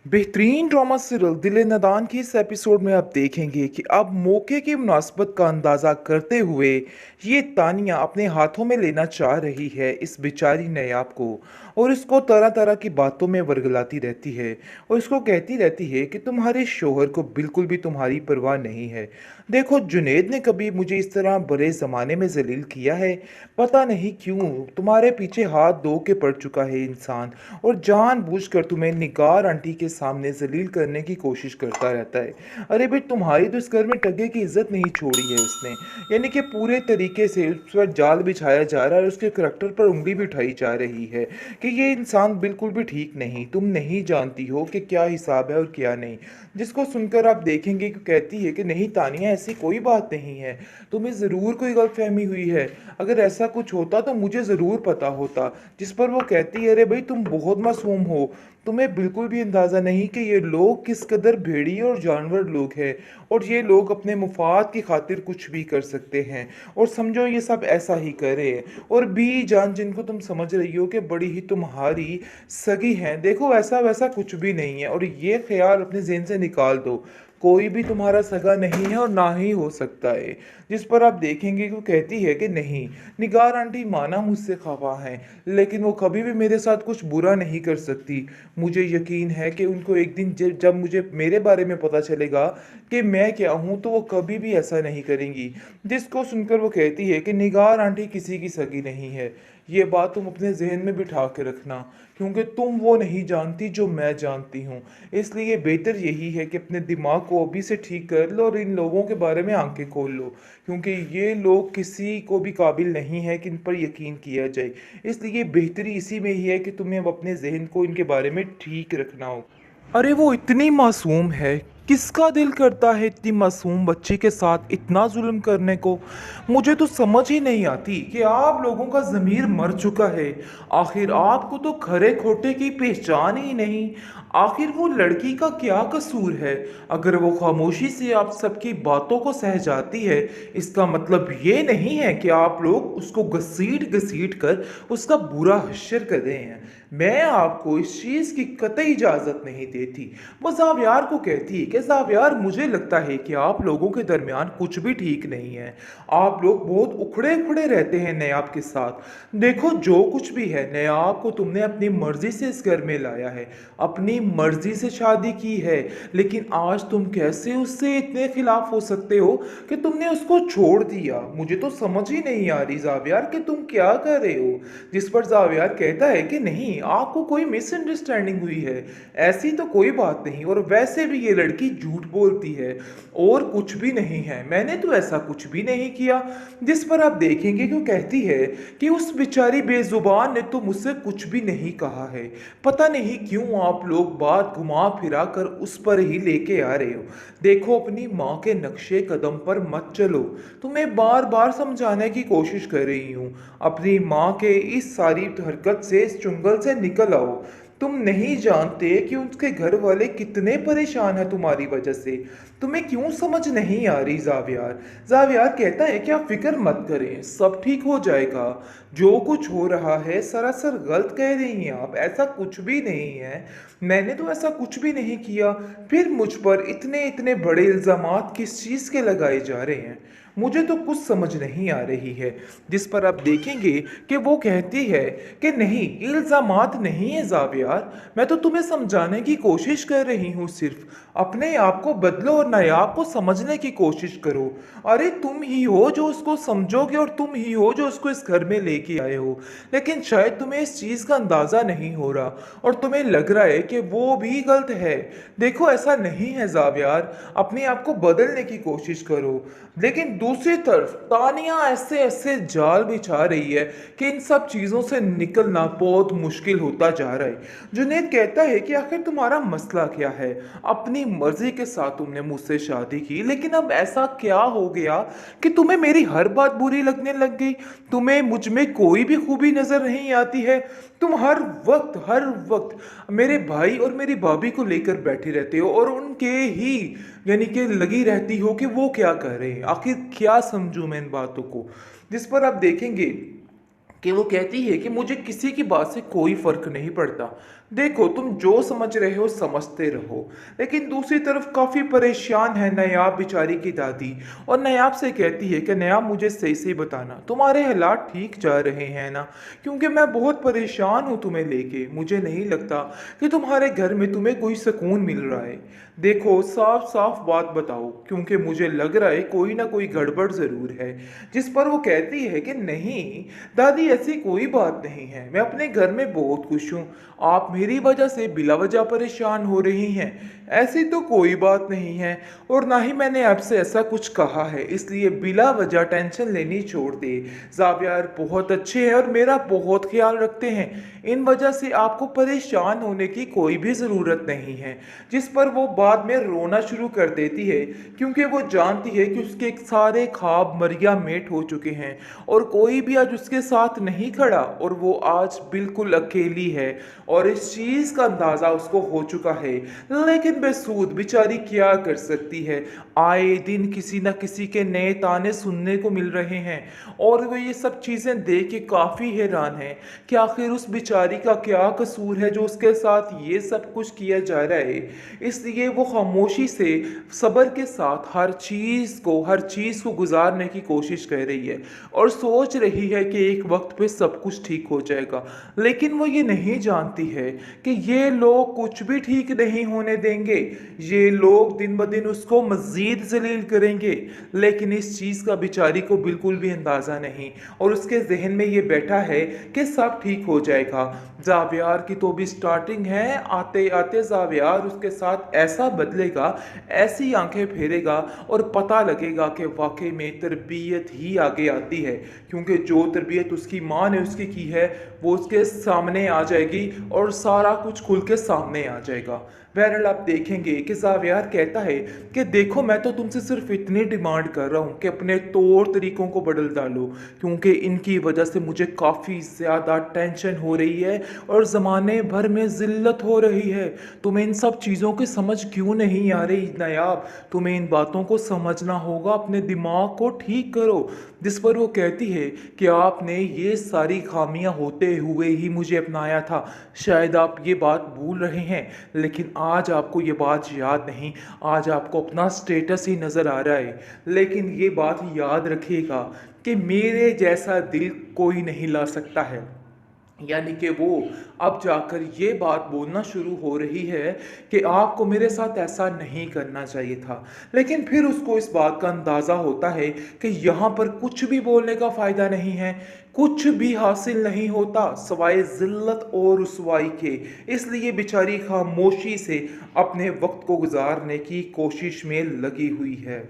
बेहतरीन drama serial दिल नादान के इस एपिसोड में आप देखेंगे कि अब मौके की मुनासबत का अंदाज़ा करते हुए ये तानिया अपने हाथों में लेना चाह रही है इस बेचारी नयाब को। और इसको तरह तरह की बातों में वर्गलाती रहती है और इसको कहती रहती है कि तुम्हारे शोहर को बिल्कुल भी तुम्हारी परवाह नहीं है। देखो, जुनैद ने कभी मुझे इस तरह बड़े ज़माने में जलील किया है? पता नहीं क्यों तुम्हारे पीछे हाथ धो के पड़ चुका है इंसान, और जानबूझकर तुम्हें निगार आंटी के सामने जलील करने की कोशिश करता रहता है। अरे भाई, तुम्हारी तो इस घर में टगे की इज्जत नहीं छोड़ी है उसने। यानी कि पूरे तरीके से उस पर जाल बिछाया जा रहा है और उसके करैक्टर पर उंगली भी उठाई जा रही है कि ये इंसान बिल्कुल भी ठीक नहीं, तुम नहीं जानती हो कि क्या हिसाब है और क्या नहीं। जिसको सुनकर आप देखेंगे कि कहती है कि नहीं तानिया, ऐसी कोई बात नहीं है, तुम्हें ज़रूर कोई गलतफहमी हुई है। अगर ऐसा कुछ होता तो मुझे ज़रूर पता होता। जिस पर वो कहती है, अरे भाई तुम बहुत मासूम हो, तुम्हें बिल्कुल भी अंदाज़ा नहीं कि ये लोग किस कदर भेड़िए और जानवर लोग हैं, और ये लोग अपने मुफाद की खातिर कुछ भी कर सकते हैं। और समझो ये सब ऐसा ही कर रहे हैं। और बी जान, जिनको तुम समझ रही हो कि बड़ी ही तुम्हारी सगी हैं, देखो ऐसा वैसा कुछ भी नहीं है, और ये ख्याल अपने जहन से निकाल दो। कोई भी तुम्हारा सगा नहीं है और ना ही हो सकता है। जिस पर आप देखेंगे कि वो कहती है कि नहीं, निगार आंटी माना मुझसे खफा हैं, लेकिन वो कभी भी मेरे साथ कुछ बुरा नहीं कर सकती। मुझे यकीन है कि उनको एक दिन जब मुझे मेरे बारे में पता चलेगा कि मैं क्या हूँ, तो वो कभी भी ऐसा नहीं करेंगी। जिसको सुनकर वो कहती है कि निगार आंटी किसी की सगी नहीं है। ये बात तुम अपने जहन में बिठा के रखना, क्योंकि तुम वो नहीं जानती जो मैं जानती हूँ। इसलिए बेहतर यही है कि अपने दिमाग को अभी से ठीक कर लो और इन लोगों के बारे में आंखें खोल लो, क्योंकि ये लोग किसी को भी काबिल नहीं है कि इन पर यकीन किया जाए। इसलिए बेहतरी इसी में ही है कि तुम्हें अब अपने जहन को इनके बारे में ठीक रखना होगा। अरे वो इतनी मासूम है, किसका दिल करता है इतनी मासूम बच्ची के साथ इतना जुल्म करने को? मुझे तो समझ ही नहीं आती कि आप लोगों का ज़मीर मर चुका है। आखिर आपको तो खरे खोटे की पहचान ही नहीं। आखिर वो लड़की का क्या कसूर है? अगर वो खामोशी से आप सबकी बातों को सह जाती है, इसका मतलब ये नहीं है कि आप लोग उसको घसीट घसीट कर उसका बुरा हश्र कर रहे हैं। मैं आपको इस चीज़ की कतई इजाज़त नहीं देती। वो ज़ावियार को कहती है कि ज़ावियार, मुझे लगता है कि आप लोगों के दरमियान कुछ भी ठीक नहीं है। आप लोग बहुत उखड़े उखड़े रहते हैं नयाब के साथ। देखो, जो कुछ भी है, नयाब को तुमने अपनी मर्जी से इस घर में लाया है, अपनी मर्जी से शादी की है, लेकिन आज तुम कैसे उससे इतने खिलाफ हो सकते हो कि तुमने उसको छोड़ दिया? मुझे तो समझ ही नहीं आ रही ज़ावियार कि तुम क्या कर रहे हो। जिस पर ज़ावियार कहता है कि नहीं, आपको कोई मिसअंडरस्टैंडिंग हुई है, ऐसी तो कोई बात नहीं, और वैसे भी ये लड़की झूठ बोलती है और कुछ भी नहीं है, मैंने तो ऐसा कुछ भी नहीं किया। जिस पर आप देखेंगे कि वो कहती है कि उस बेचारी बेजुबान ने तो मुझसे कुछ भी नहीं कहा है। पता नहीं क्यों आप लोग बात घुमा फिरा कर उस पर ही लेके आ रहे हो। देखो, अपनी माँ के नक्शे कदम पर मत चलो। तुम्हें बार बार समझाने की कोशिश कर रही हूँ, अपनी माँ के इस सारी हरकत से, इस चुंगल से निकल आओ। तुम नहीं जानते कि उसके घर वाले कितने परेशान हैं तुम्हारी वजह से। तुम्हें क्यों समझ नहीं आ रही ज़ावियार? ज़ावियार कहता है कि आप फिक्र मत करें, सब ठीक हो जाएगा। जो कुछ हो रहा है सरासर गलत कह रही हैं आप, ऐसा कुछ भी नहीं है। मैंने तो ऐसा कुछ भी नहीं किया। फिर मुझ पर इतने इतने बड़े इल्ज़ामात किस चीज़ के लगाए जा रहे हैं? मुझे तो कुछ समझ नहीं आ रही है। जिस पर आप देखेंगे कि वो कहती है कि नहीं, इल्ज़ामात नहीं है ज़ावियार, मैं तो तुम्हें समझाने की कोशिश कर रही हूँ। सिर्फ अपने आप को बदलो और नायाब को समझने की कोशिश करो। अरे तुम ही हो जो उसको समझोगे और तुम ही हो जो उसको इस घर में लेके आए हो, लेकिन शायद तुम्हें इस चीज़ का अंदाज़ा नहीं हो रहा और तुम्हें लग रहा है कि वो भी गलत है। देखो, ऐसा नहीं है ज़ावियार, अपने आप को बदलने की कोशिश करो। लेकिन दूसरी तरफ तानिया ऐसे ऐसे जाल बिछा रही है कि इन सब चीज़ों से निकलना बहुत मुश्किल होता जा रहा है। जुनैद कहता है कि आखिर तुम्हारा मसला क्या है? अपनी मर्जी के साथ तुमने मुझसे शादी की, लेकिन अब ऐसा क्या हो गया कि तुम्हें मेरी हर बात बुरी लगने लग गई? तुम्हें मुझ में कोई भी खूबी नजर नहीं आती है? तुम हर वक्त मेरे भाई और मेरी भाभी को लेकर बैठे रहते हो और उनके ही यानी कि लगी रहती हो कि वो क्या कर रहे हैं। आखिर क्या समझूं मैं इन बातों को? जिस पर आप देखेंगे कि वो कहती है कि मुझे किसी की बात से कोई फर्क नहीं पड़ता। देखो, तुम जो समझ रहे हो समझते रहो। लेकिन दूसरी तरफ काफ़ी परेशान है नायाब बेचारी की दादी, और नायाब से कहती है कि नायाब मुझे सही सही बताना, तुम्हारे हालात ठीक जा रहे हैं ना? क्योंकि मैं बहुत परेशान हूँ तुम्हें लेके। मुझे नहीं लगता कि तुम्हारे घर में तुम्हें कोई सुकून मिल रहा है। देखो, साफ साफ बात बताओ, क्योंकि मुझे लग रहा है कोई ना कोई गड़बड़ ज़रूर है। जिस पर वो कहती है कि नहीं दादी, ऐसी कोई बात नहीं है, मैं अपने घर में बहुत खुश हूँ। आप मेरी वजह से बिला वजह परेशान हो रही हैं, ऐसी तो कोई बात नहीं है। और ना ही मैंने आपसे ऐसा कुछ कहा है, इसलिए बिला वजह टेंशन लेनी छोड़ दे। जावियर बहुत अच्छे हैं और मेरा बहुत ख्याल रखते हैं, इन वजह से आपको परेशान होने की कोई भी ज़रूरत नहीं है। जिस पर वो बाद में रोना शुरू कर देती है, क्योंकि वो जानती है कि उसके सारे ख्वाब मरिया मेट हो चुके हैं और कोई भी आज उसके साथ नहीं खड़ा, और वो आज बिल्कुल अकेली है और इस चीज़ का अंदाज़ा उसको हो चुका है। लेकिन बेसूद बेचारी क्या कर सकती है, आए दिन किसी न किसी के नए ताने सुनने को मिल रहे हैं और वो ये सब चीज़ें देख के काफ़ी हैरान है कि आखिर उस बेचारी का क्या कसूर है जो उसके साथ ये सब कुछ किया जा रहा है। इसलिए वो खामोशी से सब्र के साथ हर चीज़ को गुजारने की कोशिश कर रही है और सोच रही है कि एक वक्त पे सब कुछ ठीक हो जाएगा। लेकिन वो ये नहीं जानती है कि ये लोग कुछ भी ठीक नहीं होने देंगे। ये लोग दिन ब दिन उसको मज़ीद ज़लील करेंगे। लेकिन इस चीज़ का बेचारी को बिल्कुल भी अंदाज़ा नहीं, और उसके जहन में ये बैठा है कि सब ठीक हो जाएगा। जावियार की तो भी स्टार्टिंग है, आते आते जावियार उसके साथ ऐसा बदलेगा, ऐसी आंखें फेरेगा और पता लगेगा कि वाकई में तरबियत ही आगे आती है। क्योंकि जो तरबियत उसकी माँ ने उसकी की है वो उसके सामने आ जाएगी और सारा कुछ खुल के सामने आ जाएगा। बहरहाल आप देखेंगे कि जावियार कहता है कि देखो, मैं तो तुमसे सिर्फ इतनी डिमांड कर रहा हूँ कि अपने तौर तरीकों को बदल डालो, क्योंकि इनकी वजह से मुझे काफ़ी ज़्यादा टेंशन हो रही है और ज़माने भर में ज़िल्लत हो रही है। तुम्हें इन सब चीज़ों की समझ क्यों नहीं आ रही नायाब? तुम्हें इन बातों को समझना होगा, अपने दिमाग को ठीक करो। जिस पर वो कहती है कि आपने ये सारी खामियां होते हुए ही मुझे अपनाया था, शायद आप ये बात भूल रहे हैं, लेकिन आज आपको ये बात याद नहीं, आज आपको अपना स्टेटस ही नज़र आ रहा है। लेकिन ये बात याद रखिएगा कि मेरे जैसा दिल कोई नहीं ला सकता है। यानी कि वो अब जाकर ये बात बोलना शुरू हो रही है कि आपको मेरे साथ ऐसा नहीं करना चाहिए था। लेकिन फिर उसको इस बात का अंदाज़ा होता है कि यहाँ पर कुछ भी बोलने का फ़ायदा नहीं है, कुछ भी हासिल नहीं होता सवाए ज़िल्लत और रुसवाई के। इसलिए बेचारी खामोशी से अपने वक्त को गुजारने की कोशिश में लगी हुई है।